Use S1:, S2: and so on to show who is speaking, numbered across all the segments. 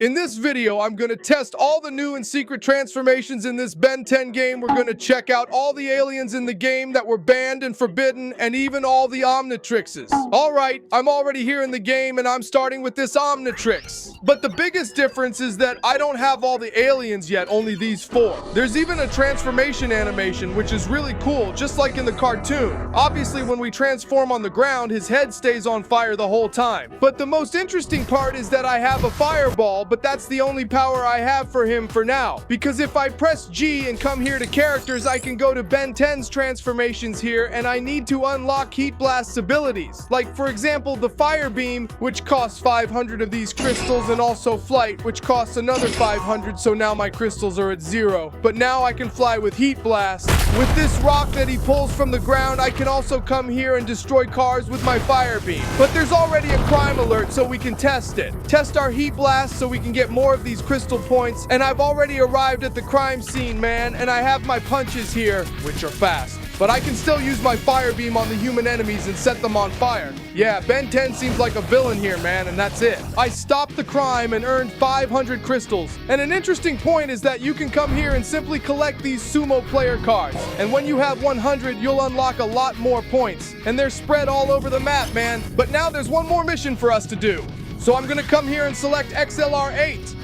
S1: In this video, I'm going to test all the new and secret transformations in this Ben 10 game. We're going to check out all the aliens in the game that were banned and forbidden, and even all the Omnitrixes. Alright, I'm already here in the game, and I'm starting with this Omnitrix. But the biggest difference is that I don't have all the aliens yet, only these 4. There's even a transformation animation, which is really cool, just like in the cartoon. Obviously, when we transform on the ground, his head stays on fire the whole time. But the most interesting part is that I have a fireball, but that's the only power I have for him for now. Because if I press G and come here to characters, I can go to Ben 10's transformations here, and I need to unlock Heat Blast's abilities. Like, for example, the Fire Beam, which costs 500 of these crystals, and also Flight, which costs another 500, so now my crystals are at 0. But now I can fly with Heat Blast. With this rock that he pulls from the ground, I can also come here and destroy cars with my Fire Beam. But there's already a crime alert, so we can test it. Test our Heat Blast so we can get more of these crystal points, and I've already arrived at the crime scene, man, and I have my punches here, which are fast. But I can still use my Fire Beam on the human enemies and set them on fire. Yeah, Ben 10 seems like a villain here, man, and that's it. I stopped the crime and earned 500 crystals. And an interesting point is that you can come here and simply collect these sumo player cards. And when you have 100, you'll unlock a lot more points. And they're spread all over the map, man. But now there's one more mission for us to do. So I'm gonna come here and select XLR8.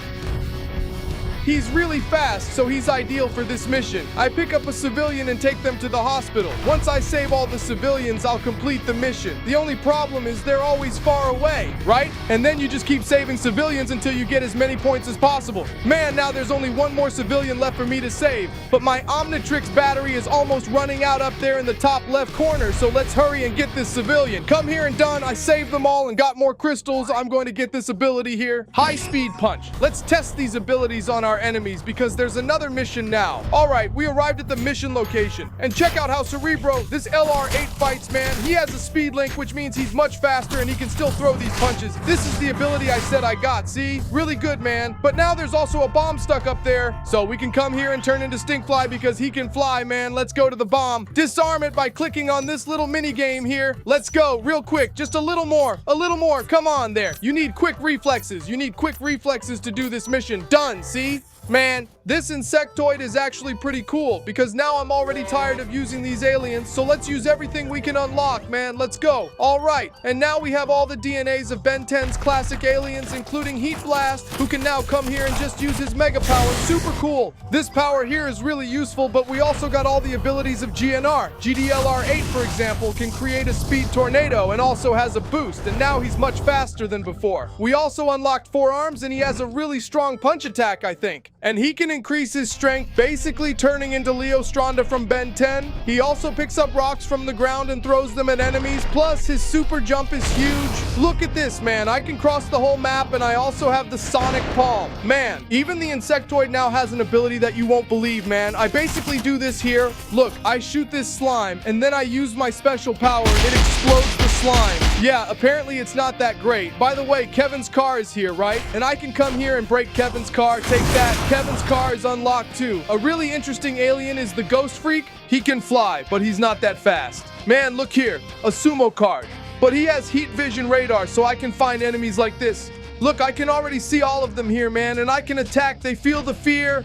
S1: He's really fast, so he's ideal for this mission. I pick up a civilian and take them to the hospital. Once I save all the civilians, I'll complete the mission. The only problem is they're always far away, right? And then you just keep saving civilians until you get as many points as possible. Man, now there's only one more civilian left for me to save. But my Omnitrix battery is almost running out up there in the top left corner, so let's hurry and get this civilian. Come here and done. I saved them all and got more crystals. I'm going to get this ability here. High speed punch. Let's test these abilities on our enemies because there's another mission now. Alright, we arrived at the mission location. And check out how Cerebro, this LR8 fights, man. He has a speed link, which means he's much faster and he can still throw these punches. This is the ability I said I got, see? Really good, man. But now there's also a bomb stuck up there. So we can come here and turn into Stinkfly because he can fly, man. Let's go to the bomb. Disarm it by clicking on this little mini game here. Let's go, real quick. Just a little more. A little more. Come on there. You need quick reflexes. You need quick reflexes to do this mission. Done, see? Man, this insectoid is actually pretty cool because now I'm already tired of using these aliens, so let's use everything we can unlock, man. Let's go. All right, and now we have all the DNAs of Ben 10's classic aliens, including Heat Blast, who can now come here and just use his mega power. Super cool. This power here is really useful, but we also got all the abilities of GNR. GDLR8, for example, can create a speed tornado and also has a boost, and now he's much faster than before. We also unlocked 4 arms, and he has a really strong punch attack, I think. And he can increase his strength, basically turning into Leo Stronda from Ben 10. He also picks up rocks from the ground and throws them at enemies. Plus, his super jump is huge. Look at this, man. I can cross the whole map, and I also have the Sonic Palm. Man, even the insectoid now has an ability that you won't believe, man. I basically do this here. Look, I shoot this slime, and then I use my special power. It explodes the slime. Yeah, apparently it's not that great. By the way, Kevin's car is here, right? And I can come here and break Kevin's car. Take that. Kevin's car is unlocked too. A really interesting alien is the Ghost Freak. He can fly, but he's not that fast. Man, look here, a sumo card. But he has heat vision radar, so I can find enemies like this. Look, I can already see all of them here, man, and I can attack. They feel the fear.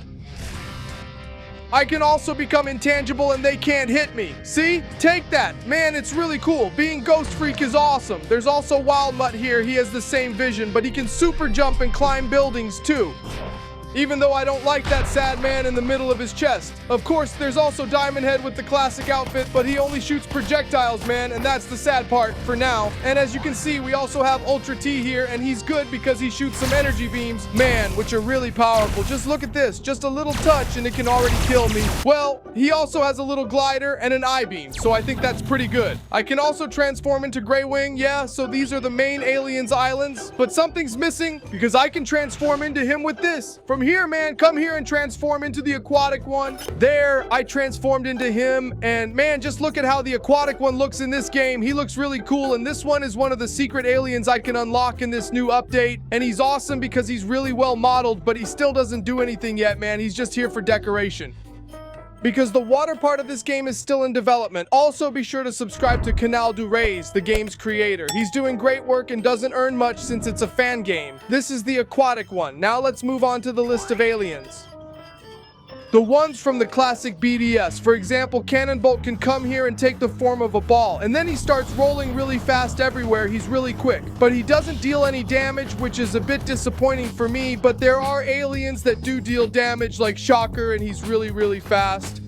S1: I can also become intangible and they can't hit me. See? Take that. Man, it's really cool. Being Ghost Freak is awesome. There's also Wild Mutt here. He has the same vision, but he can super jump and climb buildings too. Even though I don't like that sad man in the middle of his chest. Of course, there's also Diamond Head with the classic outfit, but he only shoots projectiles, man, and that's the sad part for now. And as you can see, we also have Ultra T here, and he's good because he shoots some energy beams, man, which are really powerful. Just look at this. Just a little touch, and it can already kill me. Well, he also has a little glider and an I-beam, so I think that's pretty good. I can also transform into Grey Wing, yeah, so these are the main aliens' islands, but something's missing because I can transform into him with this. From here, man, come here and transform into the aquatic one. There, I transformed into him, and man, just look at how the aquatic one looks in this game. He looks really cool, and this one is one of the secret aliens I can unlock in this new update, and he's awesome because he's really well modeled, but he still doesn't do anything yet, man. He's just here for decoration. because the water part of this game is still in development. Also, be sure to subscribe to Canal du Ray's, the game's creator. He's doing great work and doesn't earn much since it's a fan game. This is the aquatic one. Now let's move on to the list of aliens. The ones from the classic BDS. For example, Cannonbolt can come here and take the form of a ball, and then he starts rolling really fast everywhere. He's really quick, but he doesn't deal any damage, which is a bit disappointing for me, but there are aliens that do deal damage, like Shocker, and he's really fast.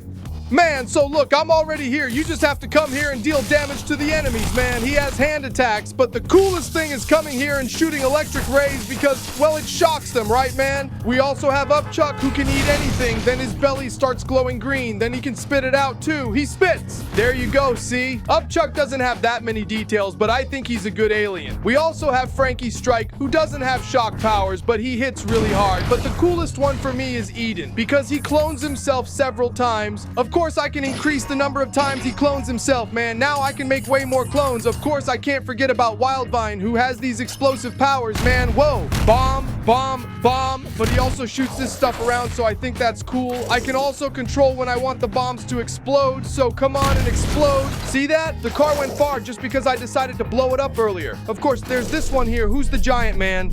S1: Man, so look, I'm already here. You just have to come here and deal damage to the enemies, man. He has hand attacks, but the coolest thing is coming here and shooting electric rays because, well, it shocks them, right, man? We also have Upchuck, who can eat anything. Then his belly starts glowing green. Then he can spit it out, too. He spits. There you go, see? Upchuck doesn't have that many details, but I think he's a good alien. We also have Frankie Strike, who doesn't have shock powers, but he hits really hard. But the coolest one for me is Eden, because he clones himself several times. Of course, I can increase the number of times he clones himself, man. Now I can make way more clones. Of course, I can't forget about Wildvine, who has these explosive powers, man. Whoa. Bomb, bomb, bomb. But he also shoots this stuff around, so I think that's cool. I can also control when I want the bombs to explode, so come on and explode. See that? The car went far just because I decided to blow it up earlier. Of course, there's this one here. Who's the giant man?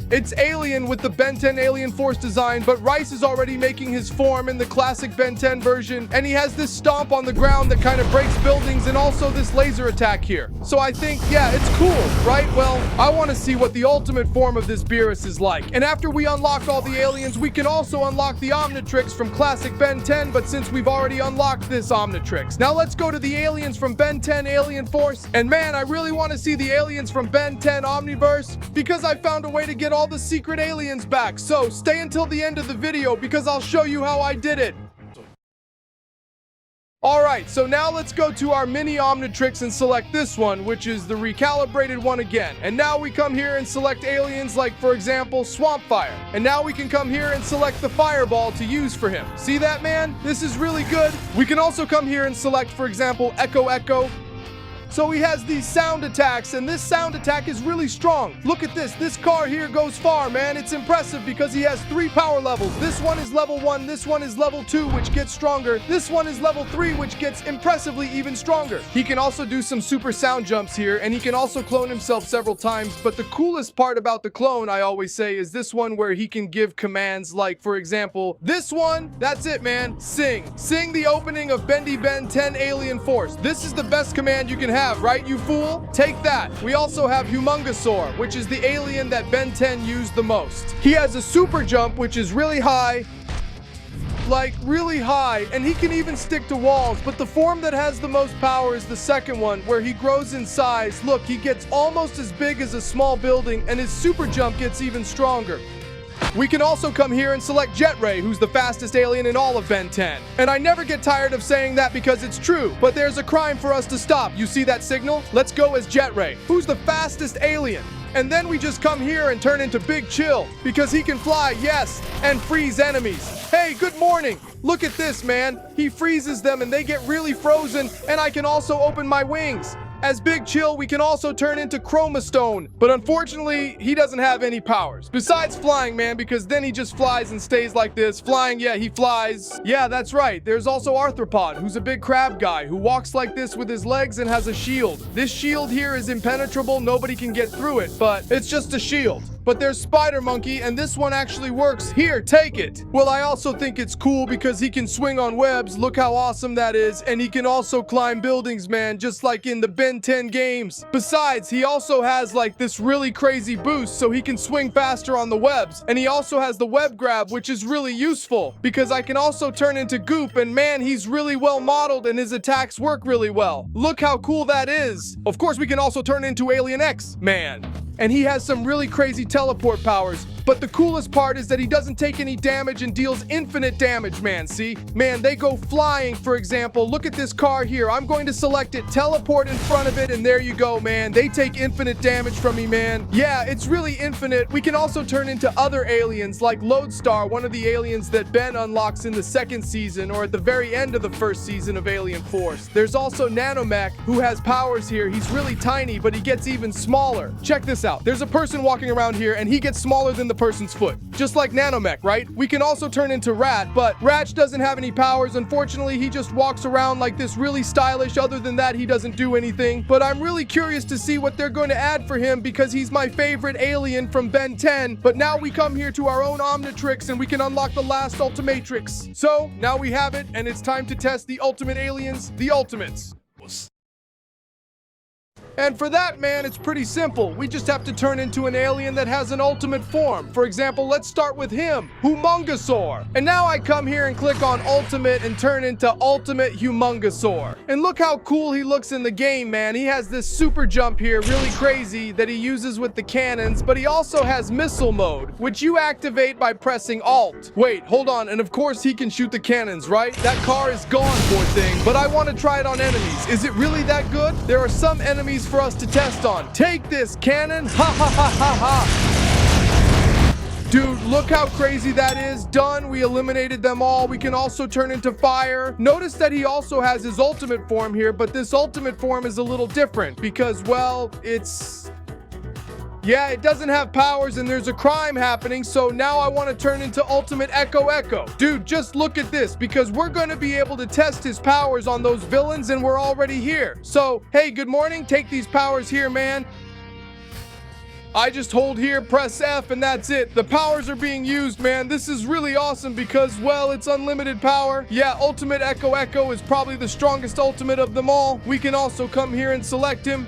S1: It's Alien with the Ben 10 Alien Force design, but Rice is already making his form in the classic Ben 10 version, and he has this stomp on the ground that kind of breaks buildings and also this laser attack here. So I think, yeah, it's cool, right? Well, I want to see what the ultimate form of this Beerus is like. And after we unlock all the aliens, we can also unlock the Omnitrix from classic Ben 10, but since we've already unlocked this Omnitrix. Now let's go to the aliens from Ben 10 Alien Force, and man, I really want to see the aliens from Ben 10 Omniverse, because I found a way to get all the secret aliens back. So stay until the end of the video because I'll show you how I did it. Alright, so now let's go to our mini Omnitrix and select this one, which is the recalibrated one again. And now we come here and select aliens like, for example, Swampfire. And now we can come here and select the fireball to use for him. See that, man? This is really good. We can also come here and select, for example, Echo Echo. So he has these sound attacks, and this sound attack is really strong. Look at this. This car here goes far, man. It's impressive because he has 3 power levels. This one is level 1, this one is level 2, which gets stronger. This one is level 3, which gets impressively even stronger. He can also do some super sound jumps here, and he can also clone himself several times. But the coolest part about the clone, I always say, is this one where he can give commands like, for example, this one. That's it, man. Sing. Sing the opening of Bendy Ben 10 Alien Force. This is the best command you can have, right, you fool? Take that. We also have Humongosaur, which is the alien that Ben 10 used the most. He has a super jump, which is really high, like really high, and he can even stick to walls, but the form that has the most power is the second one, where he grows in size. Look, he gets almost as big as a small building, and his super jump gets even stronger. We can also come here and select Jet Ray, who's the fastest alien in all of Ben 10. And I never get tired of saying that because it's true, but there's a crime for us to stop. You see that signal? Let's go as Jet Ray, who's the fastest alien. And then we just come here and turn into Big Chill, because he can fly, yes, and freeze enemies. Hey, good morning. Look at this, man. He freezes them and they get really frozen, and I can also open my wings. As Big Chill, we can also turn into Chroma Stone, but unfortunately, he doesn't have any powers. Besides flying, man, because then he just flies and stays like this. Flying, yeah, he flies. Yeah, that's right. There's also Arthropod, who's a big crab guy who walks like this with his legs and has a shield. This shield here is impenetrable. Nobody can get through it, but it's just a shield. But there's Spider Monkey, and this one actually works. Here, take it. Well, I also think it's cool because he can swing on webs. Look how awesome that is. And he can also climb buildings, man, just like in the Ben 10 games. Besides, he also has like this really crazy boost, so he can swing faster on the webs. And he also has the web grab, which is really useful because I can also turn into Goop, and man, he's really well modeled and his attacks work really well. Look how cool that is. Of course, we can also turn into Alien X, man. And he has some really crazy teleport powers. But the coolest part is that he doesn't take any damage and deals infinite damage, man, see? Man, they go flying, for example. Look at this car here. I'm going to select it, teleport in front of it, and there you go, man. They take infinite damage from me, man. Yeah, it's really infinite. We can also turn into other aliens, like Lodestar, one of the aliens that Ben unlocks in the 2nd season, or at the very end of the 1st season of Alien Force. There's also Nanomech, who has powers here. He's really tiny, but he gets even smaller. Check this out. There's a person walking around here, and he gets smaller than the person's foot. Just like Nanomech, right? We can also turn into Rat, but Rat doesn't have any powers. Unfortunately, he just walks around like this really stylish. Other than that, he doesn't do anything. But I'm really curious to see what they're going to add for him because he's my favorite alien from Ben 10. But now we come here to our own Omnitrix and we can unlock the last Ultimatrix. So now we have it and it's time to test the ultimate aliens, the Ultimates. And for that, man, it's pretty simple. We just have to turn into an alien that has an ultimate form. For example, let's start with him, Humongosaur. And now I come here and click on Ultimate and turn into Ultimate Humongosaur. And look how cool he looks in the game, man. He has this super jump here, really crazy, that he uses with the cannons, but he also has missile mode, which you activate by pressing Alt. Wait, hold on, and of course he can shoot the cannons, right? That car is gone, poor thing, but I want to try it on enemies. Is it really that good? There are some enemies for us to test on. Take this, cannon! Ha ha ha ha ha! Dude, look how crazy that is. Done. We eliminated them all. We can also turn into fire. Notice that he also has his ultimate form here, but this ultimate form is a little different because, well, yeah, it doesn't have powers and there's a crime happening, so now I want to turn into Ultimate Echo. Dude, just look at this, because we're going to be able to test his powers on those villains and we're already here. So, hey, good morning, take these powers here, man. I just hold here, press F, and that's it. The powers are being used, man. This is really awesome because, well, it's unlimited power. Yeah, Ultimate Echo is probably the strongest ultimate of them all. We can also come here and select him.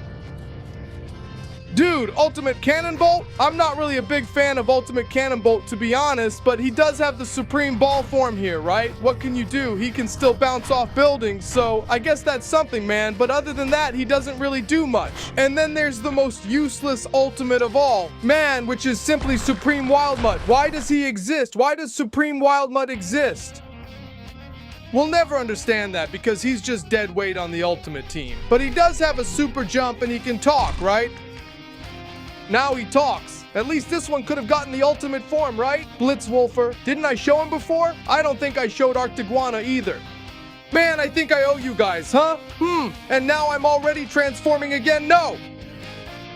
S1: Dude, Ultimate Cannonbolt? I'm not really a big fan of Ultimate Cannonbolt, to be honest, but he does have the Supreme Ball form here, right? What can you do? He can still bounce off buildings, so I guess that's something, man. But other than that, he doesn't really do much. And then there's the most useless ultimate of all, man, which is simply Supreme Wild Mud. Why does he exist? Why does Supreme Wild Mud exist? We'll never understand that because he's just dead weight on the Ultimate team. But he does have a super jump and he can talk, right? Now he talks. At least this one could have gotten the ultimate form, right? Blitzwolfer. Didn't I show him before? I don't think I showed Arctiguana either. Man, I think I owe you guys, huh? And now I'm already transforming again? No!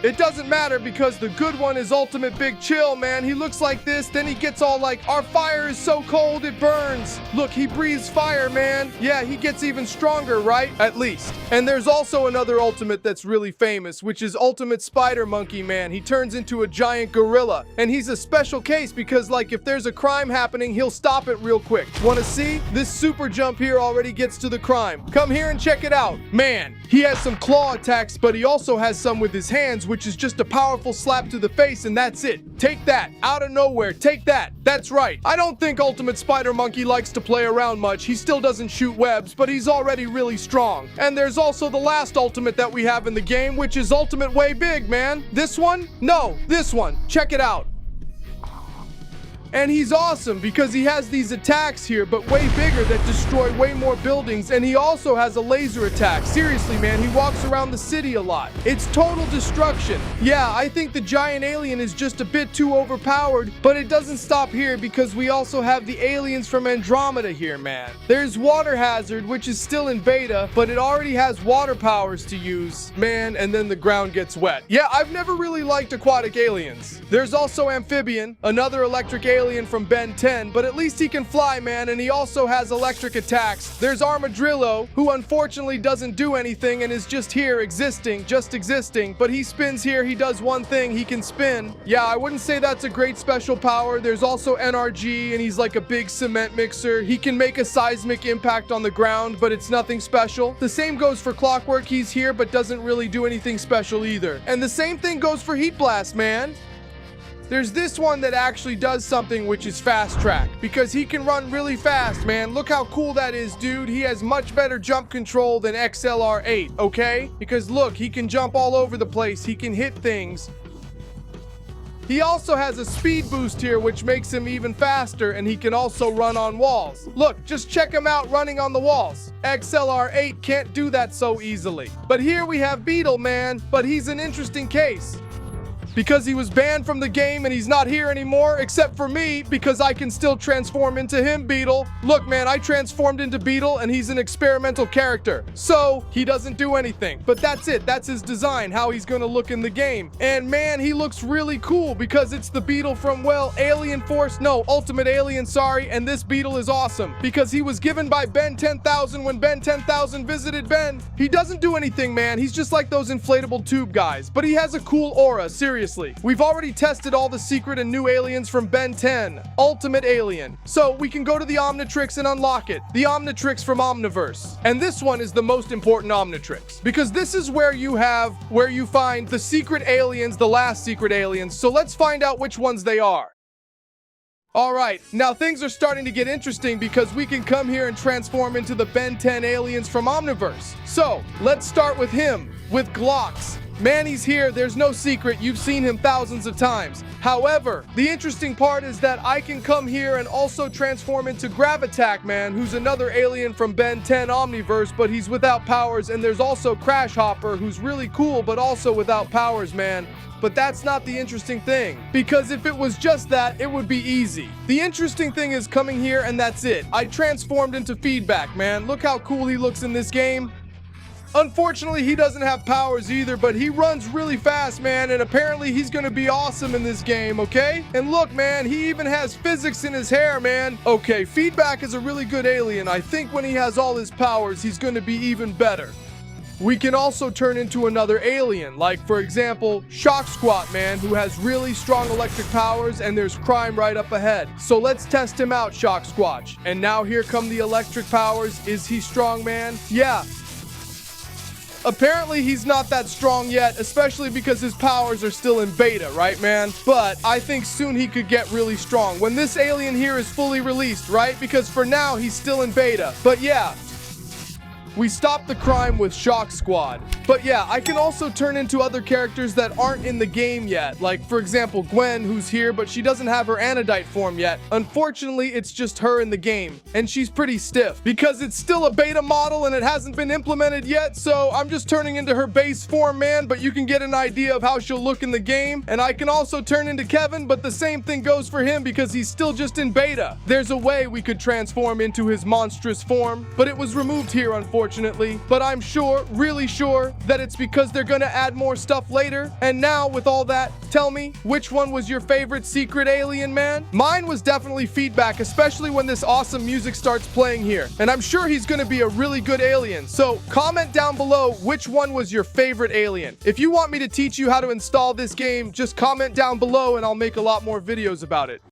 S1: It doesn't matter because the good one is Ultimate Big Chill, man. He looks like this, then he gets all like, our fire is so cold it burns. Look, he breathes fire, man. Yeah, he gets even stronger, right? At least. And there's also another ultimate that's really famous, which is Ultimate Spider Monkey, man. He turns into a giant gorilla. And he's a special case because, like, if there's a crime happening, he'll stop it real quick. Wanna see? This super jump here already gets to the crime. Come here and check it out. Man, he has some claw attacks, but he also has some with his hands, which is just a powerful slap to the face, and that's it. Take that. Out of nowhere. Take that. That's right. I don't think Ultimate Spider Monkey likes to play around much. He still doesn't shoot webs, but he's already really strong. And there's also the last ultimate that we have in the game, which is Ultimate Way Big, man. This one? No, this one. Check it out. And he's awesome because he has these attacks here, but way bigger that destroy way more buildings. And he also has a laser attack. Seriously, man, he walks around the city a lot. It's total destruction. Yeah, I think the giant alien is just a bit too overpowered, but it doesn't stop here because we also have the aliens from Andromeda here, man. There's Water Hazard, which is still in beta, but it already has water powers to use, man, and then the ground gets wet. Yeah, I've never really liked aquatic aliens. There's also Amphibian, another electric alien from Ben 10, but at least he can fly, man, and he also has electric attacks. There's Armadillo, who unfortunately doesn't do anything and is just here existing, but he spins here. He does one thing, he can spin. Yeah, I wouldn't say that's a great special power. There's also NRG, and he's like a big cement mixer. He can make a seismic impact on the ground, but it's nothing special. The same goes for Clockwork. He's here, but doesn't really do anything special either. And the same thing goes for Heat Blast, man. There's this one that actually does something, which is Fast Track, because he can run really fast, man. Look how cool that is, dude. He has much better jump control than XLR8, okay? Because look, he can jump all over the place. He can hit things. He also has a speed boost here, which makes him even faster, and he can also run on walls. Look, just check him out running on the walls. XLR8 can't do that so easily. But here we have Beetle, man, but he's an interesting case. because he was banned from the game and he's not here anymore, except for me, because I can still transform into him, Beetle. Look, man, I transformed into Beetle and he's an experimental character, so he doesn't do anything. But that's it. That's his design, how he's gonna look in the game. And man, he looks really cool because it's the Beetle from, well, Ultimate Alien, sorry, and this Beetle is awesome because he was given by Ben 10,000 when Ben 10,000 visited Ben. He doesn't do anything, man. He's just like those inflatable tube guys, but he has a cool aura, seriously. We've already tested all the secret and new aliens from Ben 10, Ultimate Alien. So we can go to the Omnitrix and unlock it. The Omnitrix from Omniverse. And this one is the most important Omnitrix because this is where you find the secret aliens, the last secret aliens. So let's find out which ones they are. Alright, now things are starting to get interesting because we can come here and transform into the Ben 10 aliens from Omniverse. So, let's start with him, with Glocks. Man, he's here, there's no secret, you've seen him thousands of times. However, the interesting part is that I can come here and also transform into Gravitack Man, who's another alien from Ben 10 Omniverse, but he's without powers, and there's also Crash Hopper, who's really cool, but also without powers, man. But that's not the interesting thing, because if it was just that, it would be easy. The interesting thing is coming here and that's it. I transformed into Feedback, man. Look how cool he looks in this game. Unfortunately, he doesn't have powers either, but he runs really fast, man, and apparently he's gonna be awesome in this game, okay? And look, man, he even has physics in his hair, man. Okay, Feedback is a really good alien. I think when he has all his powers, he's gonna be even better. We can also turn into another alien, like, for example, Shock Squat Man, who has really strong electric powers, and there's crime right up ahead. So let's test him out, Shock Squatch. And now here come the electric powers. Is he strong, man? Yeah. Apparently he's not that strong yet, especially because his powers are still in beta, right, man? But I think soon he could get really strong when this alien here is fully released, right? Because for now, he's still in beta. But yeah, we stopped the crime with Shock Squad. But yeah, I can also turn into other characters that aren't in the game yet. Like, for example, Gwen, who's here, but she doesn't have her Anodite form yet. Unfortunately, it's just her in the game. And she's pretty stiff because it's still a beta model and it hasn't been implemented yet. So I'm just turning into her base form, man. But you can get an idea of how she'll look in the game. And I can also turn into Kevin, but the same thing goes for him because he's still just in beta. There's a way we could transform into his monstrous form, but it was removed here, unfortunately. But I'm sure, really sure, that it's because they're gonna add more stuff later. And now, with all that, tell me, which one was your favorite secret alien, man? Mine was definitely Feedback, especially when this awesome music starts playing here. And I'm sure he's gonna be a really good alien. So comment down below which one was your favorite alien. If you want me to teach you how to install this game, just comment down below and I'll make a lot more videos about it.